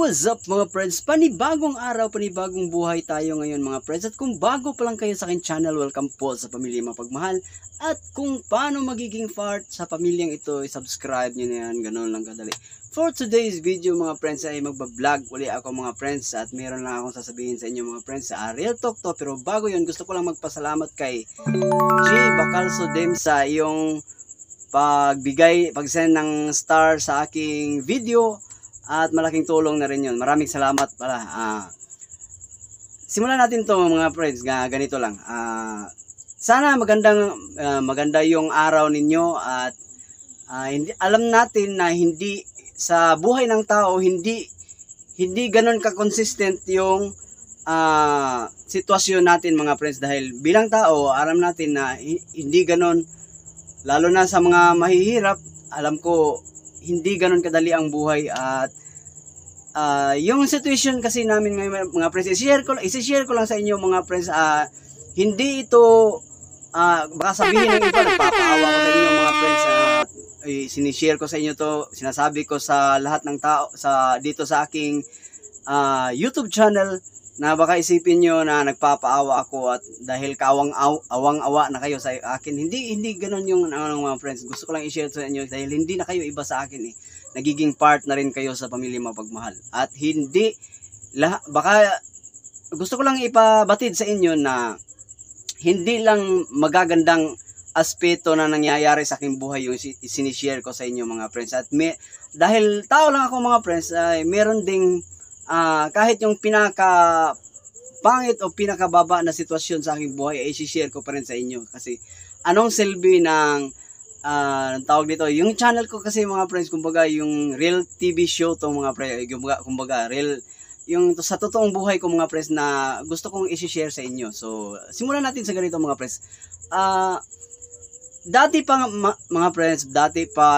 what's up mga friends? Panibagong araw, panibagong buhay tayo ngayon mga friends. At kung bago pa lang kayo sa akin channel, welcome po sa Pamilya Mapagmahal. At kung paano magiging part sa pamilyang ito, subscribe nyo na yan, ganun lang kadali. For today's video mga friends ay magbablog uli ako mga friends. At meron lang akong sasabihin sa inyo mga friends sa Real Talk to. Pero bago yun, gusto ko lang magpasalamat kay G. Bacalso Dem sa iyong pag-send ng star sa aking video. At malaking tulong na rin yun. Maraming salamat pala. Simulan natin to mga friends. Ganito lang. Sana maganda yung araw ninyo. At alam natin na hindi sa buhay ng tao, hindi ganun ka-consistent yung sitwasyon natin mga friends. Dahil bilang tao, alam natin na hindi ganun. Lalo na sa mga mahihirap, alam ko, hindi ganun kadali ang buhay. At yung situation kasi namin ngayon mga friends, i-share ko lang sa inyo mga friends. Hindi ito baka sabihin ng iba nagpapaawa ko sa inyo mga friends. Sinishare ko sa inyo to, sinasabi ko sa lahat ng tao dito sa aking YouTube channel, na baka isipin nyo na nagpapaawa ako at dahil awang-awa na kayo sa akin. Hindi ganoon yung mga friends. Gusto ko lang i-share sa inyo dahil hindi na kayo iba sa akin eh. Nagiging part na rin kayo sa Pamilya Mapagmahal. At baka gusto ko lang ipabatid sa inyo na hindi lang magagandang aspeto na nangyayari sa aking buhay yung sinishare ko sa inyo mga friends. At dahil tao lang ako mga friends, meron ding kahit yung pinaka-pangit o pinakababa na sitwasyon sa aking buhay ay i-share ko pa rin sa inyo. Kasi anong silbi ng tawag dito, yung channel ko kasi mga friends, kumbaga yung real TV show to mga friends, kumbaga real, yung sa totoong buhay ko mga friends na gusto kong i-share sa inyo. So simulan natin sa ganito mga friends. Dati pa mga friends,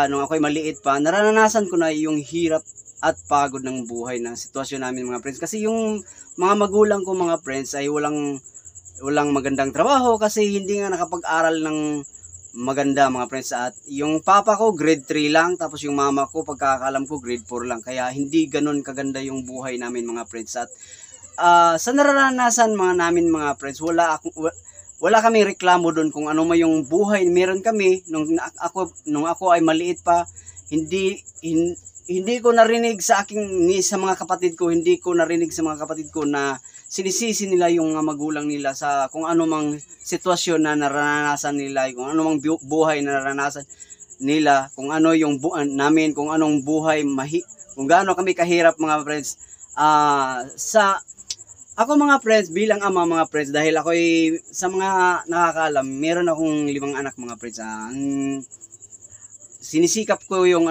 nung ako'y maliit pa, naranasan ko na yung hirap at pagod ng buhay ng sitwasyon namin mga friends. Kasi yung mga magulang ko mga friends ay walang magandang trabaho kasi hindi nga nakapag-aral ng maganda mga friends. At yung papa ko grade 3 lang, tapos yung mama ko pagkakalam ko grade 4 lang. Kaya hindi ganun kaganda yung buhay namin mga friends. At sa naranasan namin mga friends, wala kaming reklamo doon kung ano mo yung buhay meron kami nung ako ay maliit pa. Hindi ko narinig sa mga kapatid ko, na sinisisi nila yung mga magulang nila sa kung ano mang sitwasyon na naranasan nila, kung ano mang buhay na naranasan nila, kung ano yung namin, kung anong buhay, kung gaano kami kahirap mga friends. Ako mga friends, bilang ama mga friends, dahil ako'y sa mga nakakaalam, meron akong 5 anak mga friends. Sinisikap ko yung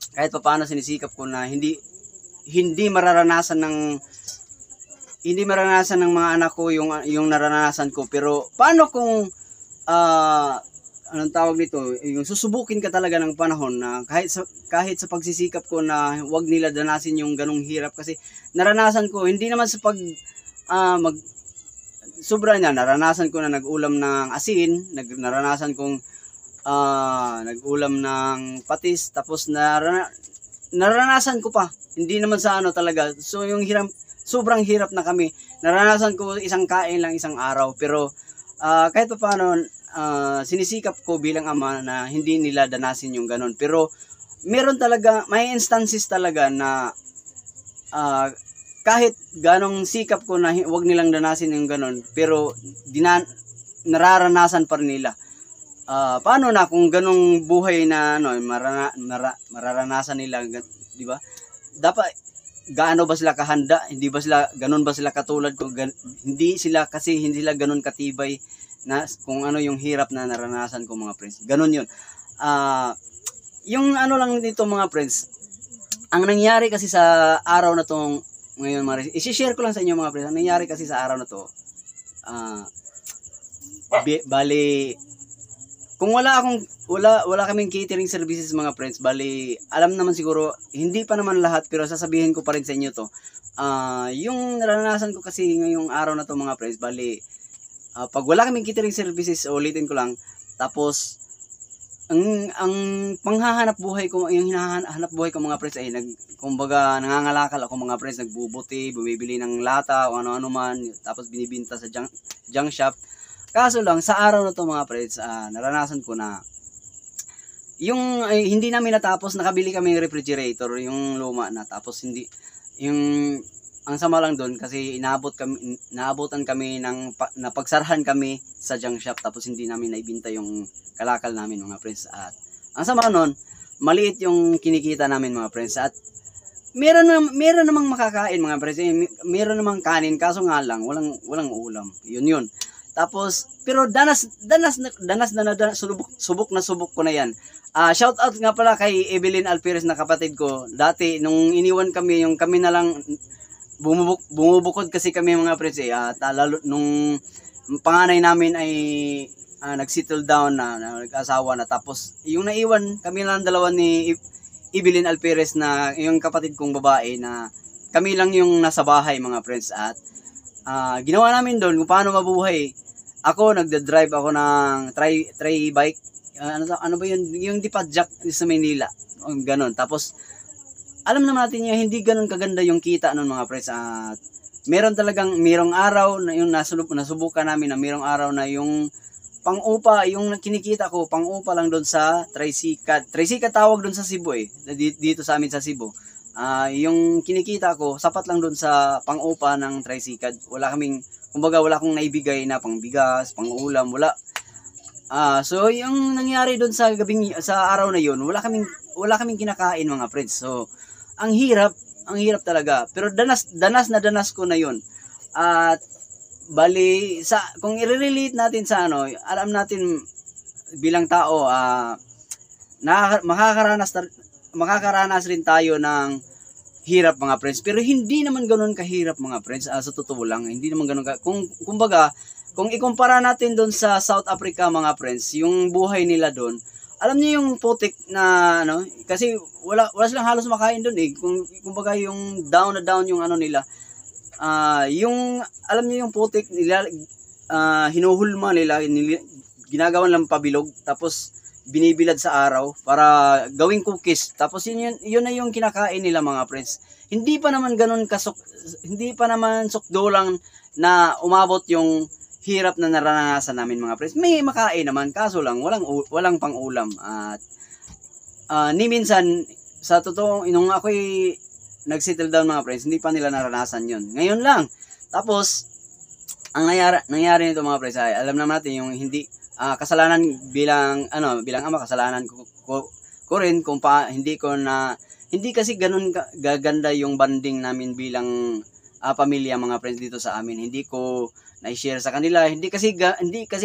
kahit pa paano sinisikap ko na hindi mararanasan ng mga anak ko yung naranasan ko. Pero paano kung anong tawag nito, yung susubukin ka talaga ng panahon na kahit sa pagsisikap ko na wag nila danasin yung ganong hirap. Kasi naranasan ko, hindi naman sa sobra niya, naranasan ko na nag-ulam ng asin, naranasan kong nag-ulam ng patis, tapos naranasan ko pa, hindi naman sa talaga. So yung sobrang hirap na kami. Naranasan ko isang kain lang isang araw, pero kahit pa paano sinisikap ko bilang ama na hindi nila danasin yung ganon. Pero meron talaga, may instances talaga na kahit ganong sikap ko na wag nilang danasin yung ganon, pero nararanasan pa rin nila. Paano na kung ganong buhay na mararanasan nila, di ba? Dapat gaano ba sila kahanda? Hindi ba sila katulad ko? Hindi sila ganon katibay na kung ano yung hirap na naranasan ko mga friends. Ganon yun. Yung lang dito mga friends, ang nangyari kasi sa araw na to ngayon, i-share ko lang sa inyo mga friends. Ang nangyari kasi sa araw na to, bali, kung wala kaming catering services mga friends, bali, alam naman siguro, hindi pa naman lahat, pero sasabihin ko pa rin sa inyo to. Yung naranasan ko kasi ngayong araw na to mga friends, bali, pag wala kaming catering services, ulitin ko lang, tapos ang panghahanap buhay ko, yung hinahanap buhay ko mga friends ay kumbaga nangangalakal ako mga friends, nagbubuti, bumibili ng lata o ano-ano man, tapos binibinta sa junk shop. Kaso lang sa araw na to mga friends, naranasan ko na yung hindi namin natapos, nakabili kami ng refrigerator, yung luma na, tapos hindi yung ang sama lang doon kasi naabutan kami ng napagsarahan kami sa junk shop, tapos hindi namin naibinta yung kalakal namin mga friends. At ang sama noon, maliit yung kinikita namin mga friends, at meron namang makakain mga friends, meron namang kanin, kaso nga lang walang ulam. Yun. Tapos pero subok ko na yan. Shout out nga pala kay Evelyn Alperes na kapatid ko. Dati nung iniwan kami, yung kami na lang bumubukod kasi kami mga friends at lalo nung panganay namin ay nag-settle down na nag-asawa na, tapos yung naiwan kami lang dalawa ni Evelyn Alperes na yung kapatid kong babae, na kami lang yung nasa bahay mga friends. At ginawa namin doon kung paano mabuhay. Ako nagda-drive ako ng try bike, ano ba yun, yung dipadjak sa Manila, ganon. Tapos alam naman natin yung hindi ganun kaganda yung kita nun mga friends. At merong araw na yung nasubukan namin, na merong araw na yung pang-upa, yung kinikita ko, pang-upa lang doon sa tricycle. Tricycle tawag doon sa Cebu dito sa amin sa Cebu. Yung kinikita ko, sapat lang doon sa pang-upa ng tricycle. Wala akong naibigay na pangbigas, pang-ulam, wala. So yung nangyari doon sa araw na yun, wala kaming kinakain mga friends. So ang hirap talaga. Pero danas ko na yun. At bali kung i-relate natin sa alam natin bilang tao, makakaranas rin tayo ng hirap mga friends. Pero hindi naman ganoon kahirap mga friends. Sa totoo lang, hindi naman ganoon kumbaga, kung ikumpara natin doon sa South Africa mga friends, yung buhay nila doon, alam niyo yung putik na kasi wala silang halos makain doon kumbaga yung down yung nila. Yung alam niyo yung putik nila, hinuhulma nila, ginagawan lang pabilog, tapos binibilad sa araw para gawing cookies. Tapos yun na yung kinakain nila mga friends. Hindi pa naman sukdulang na umabot yung hirap na naranasan namin mga friends. May makain naman, kaso lang walang pang-ulam. At ni minsan sa totoo, nung ako'y nag-settle down mga friends, hindi pa nila naranasan yun. Ngayon lang. Tapos ang nangyari nito mga friends ay, alam naman natin yung hindi kasalanan bilang ama, kasalanan ko rin kung hindi kasi ganun gaganda yung banding namin bilang pamilya mga friends dito sa amin. Hindi ko na-share sa kanila. Hindi kasi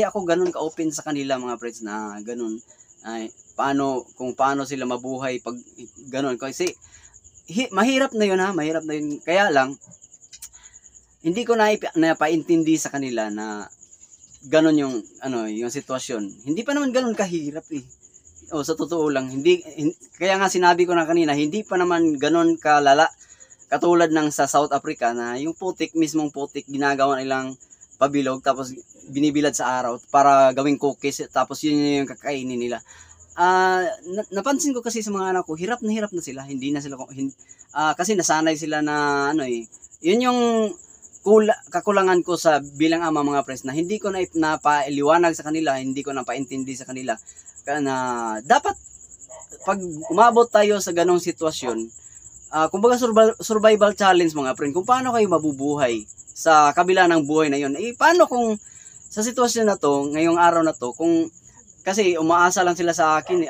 ako ganun ka-open sa kanila mga friends na ganun. Kung paano sila mabuhay pag ganun. Kasi mahirap na yun Kaya lang hindi ko napaintindi sa kanila na ganun yung sitwasyon. Hindi pa naman ganun kahirap sa totoo lang. Kaya nga sinabi ko na kanina, hindi pa naman ganun kalala katulad ng sa South Africa na yung mismong putik ginagawa nilang pabilog, tapos binibilad sa araw para gawing cookies, tapos yun yung kakainin nila. Napansin ko kasi sa mga anak ko, hirap na sila. Hindi na sila kasi nasanay sila na yun yung kakulangan ko sa bilang ama mga friends, na hindi ko na napailiwanag sa kanila, hindi ko napaintindi sa kanila na dapat pag umabot tayo sa ganong sitwasyon, kumbaga survival challenge mga friend, kung paano kayo mabubuhay sa kabila ng buhay na yun. Paano kung sa sitwasyon na to, ngayong araw na to, kasi umaasa lang sila sa akin,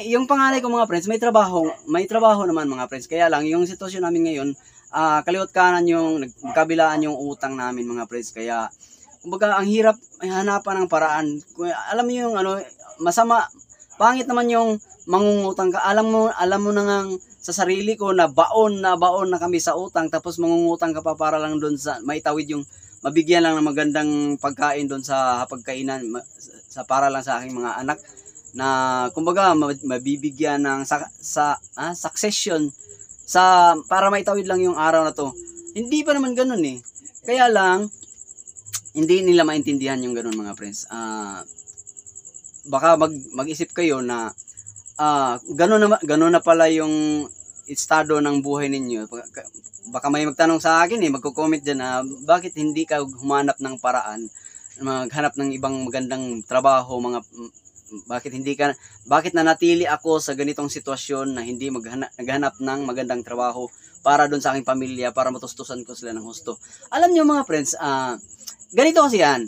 yung panganay ko mga friends, may trabaho naman mga friends. Kaya lang yung sitwasyon namin ngayon, kaliwat kanan yung nagkabilaan yung utang namin mga friends. Kaya kumbaga ang hirap hanapan ng paraan. Alam niyo yung masama, pangit naman yung mangungutang ka. Alam mo na nga sa sarili ko na baon na kami sa utang, tapos mangungutang ka pa para lang doon sa maitawid yung mabigyan lang ng magandang pagkain doon sa hapagkainan, para lang sa aking mga anak, na kumbaga mabibigyan ng succession para maitawid lang yung araw na to. Hindi pa naman ganun Kaya lang hindi nila maintindihan yung ganun mga friends. baka mag-isip kayo na gano'n na pala yung estado ng buhay ninyo. Baka may magtanong sa akin magko-comment diyan na bakit hindi ka humanap ng paraan, maghanap ng ibang magandang trabaho, bakit nanatili ako sa ganitong sitwasyon na hindi naghanap ng magandang trabaho para doon sa aking pamilya, para matustusan ko sila ng husto. Alam niyo mga friends, ganito kasi yan.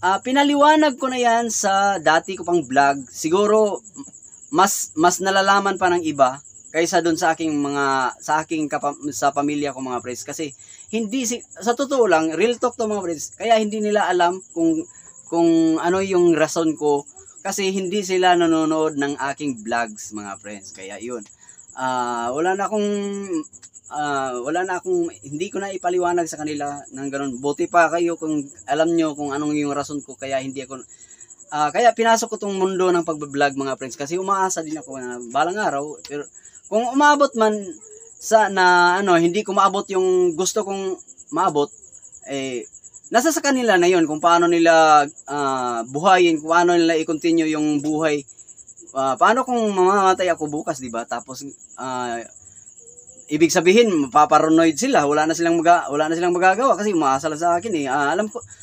Pinaliwanag ko na yan sa dati ko pang vlog. Siguro mas nalalaman pa ng iba kaysa doon sa sa pamilya ko mga friends, kasi sa totoo lang, real talk to mga friends, kaya hindi nila alam kung ano yung rason ko, kasi hindi sila nanonood ng aking vlogs mga friends. Kaya yun, wala na akong hindi ko na ipaliwanag sa kanila ng ganun. Buti pa kayo kung alam nyo kung anong yung rason ko kaya hindi ako kaya pinasok ko tong mundo ng pagbablog mga friends, kasi umaasa din ako na balang araw, pero kung umabot man sa na hindi ko maabot yung gusto kong maabot, nasa sa kanila na yun kung paano nila buhayin, kung paano nila i-continue yung buhay. Paano kung mamamatay ako bukas, di ba? Tapos ibig sabihin mapaparanoid sila, wala na silang magagawa kasi umaasa sa akin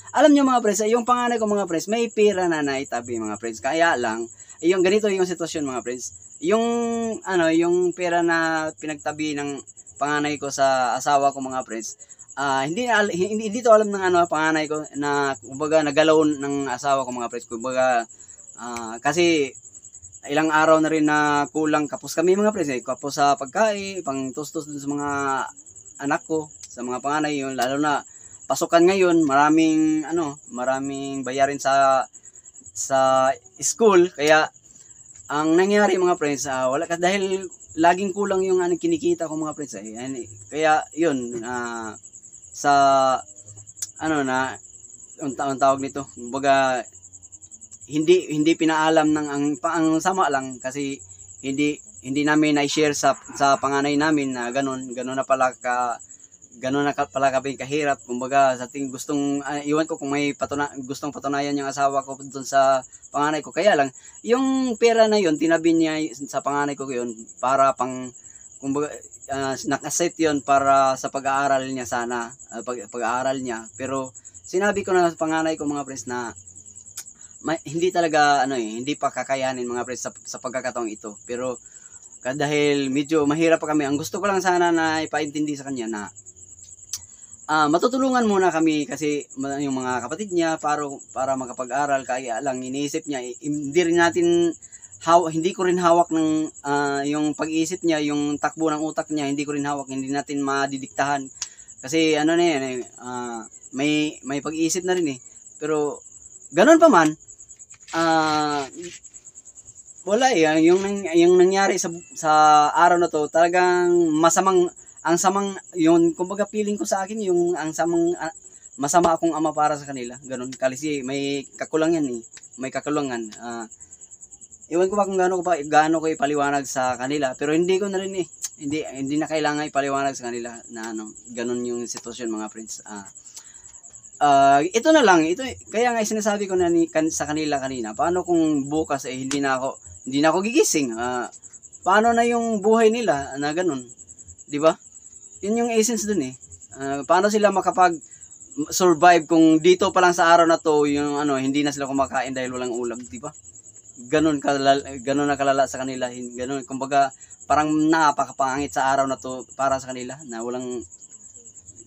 alam niyo mga friends, yung panganay ko mga friends, may pera na naitabi mga friends. Kaya lang yung ganito yung sitwasyon mga friends, yung pera na pinagtabi ng panganay ko sa asawa ko mga friends, hindi to alam ng panganay ko na kumbaga nagalaw ng asawa ko mga friends. Kumbaga kasi ilang araw na rin na kulang kapos kami mga friends, kapos sa pagkain, pang tustos dun sa mga anak ko, sa mga panganay yun, lalo na pasukan ngayon, maraming bayarin sa school. Kaya ang nangyari mga friends, dahil laging kulang yung kinikita ko mga friends. Kaya yun, ang tawag nito, kumbaga hindi pinaalam ang sama lang, kasi hindi namin na-share sa panganay namin na ganun na pala kami kahirap. Kumbaga sa tingin iwan ko kung may gustong patunayan yung asawa ko doon sa panganay ko. Kaya lang yung pera na yun tinabi niya sa panganay ko yun para kumbaga nakaset yun para sa pag-aaral niya sana, pag-aaral niya. Pero sinabi ko na sa panganay ko mga friends na hindi talaga hindi pa kakayanin mga friends sa pagkakataong ito. Pero dahil medyo mahirap pa kami, ang gusto ko lang sana na ipaintindi sa kanya na matutulungan muna kami, kasi yung mga kapatid niya para makapag-aral. Kaya lang iniisip niya, hindi ko rin hawak ng yung pag-iisip niya, yung takbo ng utak niya, hindi ko rin hawak, hindi natin madidiktahan. Kasi may pag-iisip na rin Pero ganun pa man, wala yung nangyari sa araw na to, talagang yun, kumbaga feeling ko sa akin yung masama akong ama para sa kanila, ganun. Kasi may kakulangan may kakulangan. Iwan ko ba kung gaano ko ipaliwanag sa kanila, pero hindi ko na rin hindi na kailangan ipaliwanag sa kanila na ganun yung sitwasyon mga friends. Ito na lang, kaya nga sinasabi ko na sa kanila kanina, paano kung bukas hindi na ako gigising? Paano na yung buhay nila na ganun, 'di ba? Yun yung essence dun paano sila makapag-survive kung dito pa lang sa araw na to yung hindi na sila kumakain dahil walang ulam, 'di ba? Ganun na kalala sa kanila, ganun. Kumbaga parang napakapangit sa araw na to para sa kanila na walang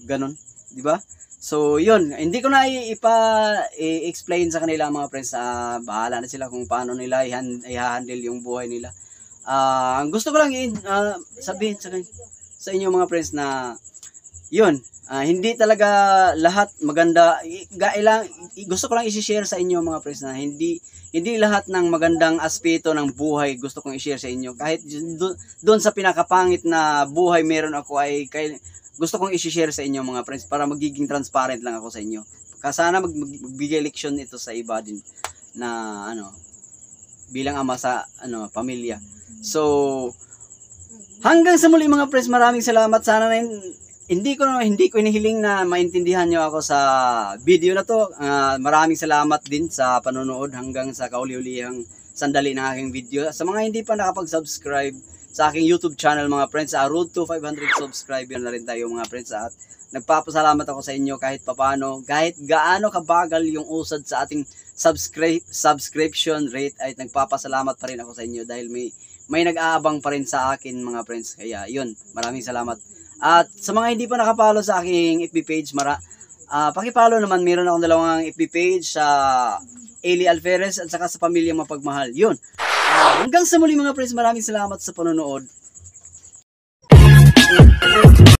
ganun, 'di ba? So yun, hindi ko na i-explain sa kanila mga friends. Bahala na sila kung paano nila i-handle yung buhay nila. Gusto ko lang sabihin sa inyo mga friends na yun, hindi talaga lahat maganda. Gusto ko lang i-share sa inyo mga friends na hindi lahat ng magandang aspeto ng buhay gusto kong i-share sa inyo. Kahit doon sa pinakapangit na buhay meron ako, gusto kong i-share sa inyo mga friends para magiging transparent lang ako sa inyo. Sana magbigay leksyon ito sa iba din na bilang ama sa pamilya. So hanggang sa muli mga friends, maraming salamat. Sana hindi ko inihiling na maintindihan nyo ako sa video na to. Maraming salamat din sa panonood hanggang sa kauli-ulihang sandali ng aking video. Sa mga hindi pa nakapag-subscribe sa aking YouTube channel mga friends, road to 500 subscriber na rin tayo mga friends, at nagpapasalamat ako sa inyo kahit papano, kahit gaano kabagal yung usad sa ating subscription rate, ay nagpapasalamat pa rin ako sa inyo dahil may nag-aabang pa rin sa akin mga friends. Kaya yun, maraming salamat. At sa mga hindi pa nakapalo sa aking FB page, pakipalo naman. Meron akong dalawang FB page sa Eli Alferez at saka sa Pamilyang Mapagmahal. Yun. Hanggang sa muli mga friends, maraming salamat sa panonood.